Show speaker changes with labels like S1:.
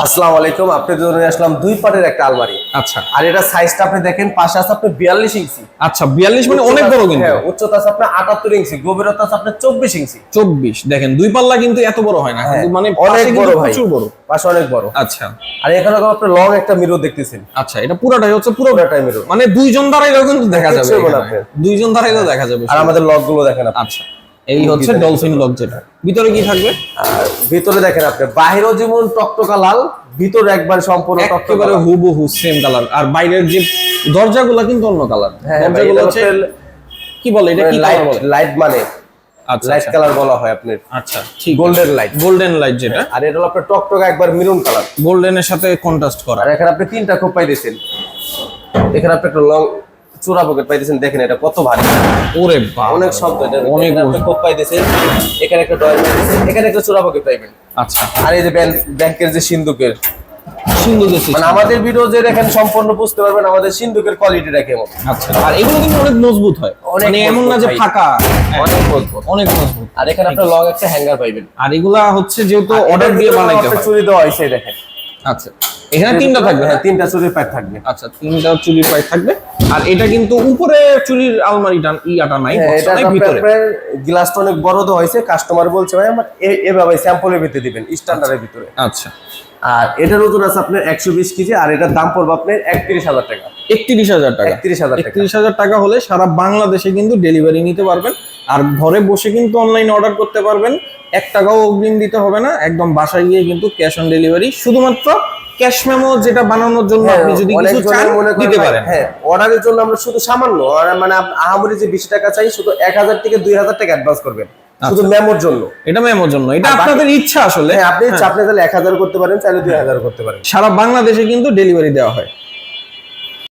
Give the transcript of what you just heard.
S1: আসসালামু আলাইকুম। আপনাদের জন্য আসলাম দুই পাটের একটা আলমারি।
S2: আচ্ছা
S1: আর এটা সাইজটা আপনি দেখেন, পাশে আছে আপনার 42 ইঞ্চি।
S2: আচ্ছা 42 মানে অনেক বড় কিন্তু।
S1: হ্যাঁ, উচ্চতা আছে আপনার 78 ইঞ্চি, গভীরতা আছে আপনার 24 ইঞ্চি।
S2: 24 দেখেন দুই পাল্লা কিন্তু এত বড় হয় না, কিন্তু মানে
S1: অনেক
S2: পাশে কিন্তু
S1: বড় ভাই,
S2: প্রচুর বড়।
S1: পাশে অনেক বড়।
S2: আচ্ছা
S1: আর এখানে আপনি লং একটা মিরর দেখতেছেন।
S2: আচ্ছা এটা পুরোটাই হচ্ছে
S1: পুরোটাই মিরর,
S2: মানে দুইজন দাঁড়াইলেও কিন্তু দেখা যাবে,
S1: কিচ্ছু হবে না
S2: এখানে।
S1: আপনার।
S2: দুইজন দাঁড়াইলেও দেখা যাবে।
S1: আর আমাদের লক গুলো দেখেন আপনি।
S2: আচ্ছা এই হচ্ছে ডলফিন লক, যেটা ভিতরে কি থাকবে।
S1: আর ভিতরে দেখেন আপনি, বাইরেও যেমন টকটকা লাল, ভিতরে একবার সম্পূর্ণ টকটকা
S2: একেবারে
S1: লাল।
S2: হুবহু সেম কালার। আর বাইরের যে দরজাগুলো কিন্তু অন্য কালার।
S1: হ্যাঁ,
S2: দরজাগুলো হচ্ছে কি বলে, এটা কি কালার বলে?
S1: লাইট মানে
S2: আচ্ছা
S1: লাইট কালার বলা হয় আপনার।
S2: আচ্ছা ঠিক,
S1: গোল্ডেন লাইট।
S2: গোল্ডেন লাইট যেটা,
S1: আর এটা হলো আপনার টকটকা একবার মেরুন কালার।
S2: গোল্ডেনের সাথে কন্ট্রাস্ট করা।
S1: আর এখানে আপনি তিনটা খোপ পাইতেছেন। এখানে আপনি একটা লং চূড়া পকেট পাইতেছেন, দেখেন এটা কত ভারী।
S2: ওরে বাবা
S1: অনেক শব্দ, এটা
S2: অনেক
S1: এখানে আপনি খোপ পাইতেছেন, এখানে একটা ড্রয়ার পাইতেছেন, এখানে একটা চূড়া পকেট পাইবেন।
S2: আচ্ছা
S1: আর এই যে ব্যাংকের যে সিন্ধুকের,
S2: সুন্দর দেখছি।
S1: মানে আমাদের ভিডিও যে দেখেন সম্পূর্ণ বুঝতে পারবেন আমাদের সিন্ধুকের কোয়ালিটিটা কেমন।
S2: আচ্ছা আর এগুলো কিন্তু অনেক মজবুত হয়,
S1: অনেক
S2: মানে এমন না
S1: মজবুত
S2: যে
S1: ভাই।
S2: ফাঁকা,
S1: অনেক মজবুত।
S2: অনেক মজবুত।
S1: আর এখানে আপনার লং একটা হ্যাঙ্গার পাইবেন।
S2: আর এগুলা হচ্ছে যেহেতু অর্ডার দিয়ে বানাইতে হয়।
S1: চুরি দেওয়া হয়েছে দেখেন।
S2: আচ্ছা এখানে তিনটা থাকবে।
S1: হ্যাঁ, তিনটা চুরির প্যাক থাকবে।
S2: আচ্ছা তিনটা চুরির পাইপ থাকবে। আর এটা কিন্তু উপরে চুরির আলমারিটা ইয়াটা নাই,
S1: হ্যাঁ,
S2: বক্সটা
S1: এটা
S2: নাই, ভিতরে।
S1: আপনার গ্লাসটা অনেক বড় দেওয়া হয়েছে। কাস্টমার বলছে ভাই আমার এভাবে স্যাম্পলের ভিতরে দিবেন, স্ট্যান্ডার্ডের ভিতরে।
S2: আচ্ছা
S1: আর এটার ওজন আছে আপনার 120 কেজি। আর এটার দাম পড়বে আপনার 31,000 টাকা।
S2: 31,000 টাকা।
S1: 31,000 টাকা।
S2: 31,000 টাকা হলে সারা বাংলাদেশে কিন্তু ডেলিভারি নিতে পারবেন। আর ঘরে বসে কিন্তু অনলাইন অর্ডার করতে পারবেন। 1 টাকাও অগ্রিম দিতে হবে না, একদম বাসায় গিয়ে কিন্তু ক্যাশ অন ডেলিভারি। শুধুমাত্র ক্যাশ মেমো যেটা বানানোর জন্য আপনি যদি কিছু চান দিতে পারেন।
S1: হ্যাঁ, অর্ডারের জন্য আমরা শুধু সামান্য মানে আহামরি যে 20 টাকা চাই, শুধু 1,000 থেকে 2,000 টাকা অ্যাডভান্স করবেন শুধু মেমোর জন্য।
S2: এটা মেমোর জন্য, এটা আপনাদের ইচ্ছা আসলে।
S1: হ্যাঁ, আপনি চাইলে 1,000 করতে পারেন, চাইলে 2,000 করতে পারেন।
S2: সারা বাংলাদেশে কিন্তু ডেলিভারি দেওয়া হয়।